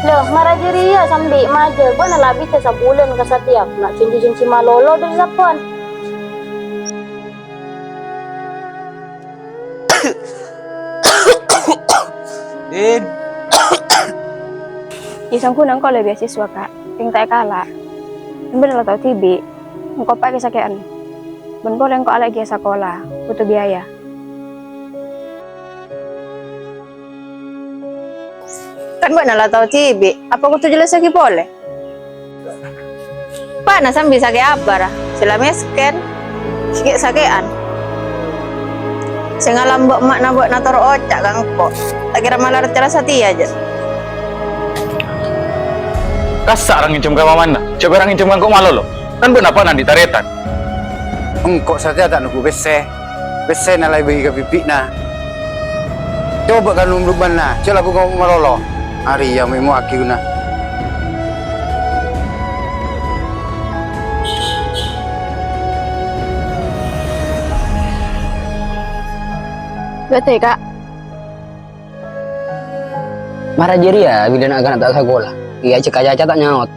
Loh, marajiri ya sambil maja. Gua na labi te sabulan ka setiap. Nak cinci-cinci malolo dari sapon. Din, Isang kunang ko le beasiswa kak. Ting tayo kala. Bener tau tibi. Engkau pakai sakian. Ben boleh engkau lagi sekolah. Butuh biaya. Kan bener lah tau tibi. Apa aku tuh jelas lagi boleh? Panas sambil sakit apa lah? Sila mesken. Sikit sakian. Saya ngalambok mak nabok nator ocak kang kok. Tak kira malah cara sati aja. Kasar orang incum kamu mana? Coba orang incum kau malu lo. Kan benapa nanti taretan? engkau saja tak nunggu bese na lay bagi ka pipi na. Coba kan lumluban na, coba aku kau malolo. Ari yang mau aki na. Betul kak. Marah jeri ya bila nak tak sekolah. Iya cek aja tak nyaut.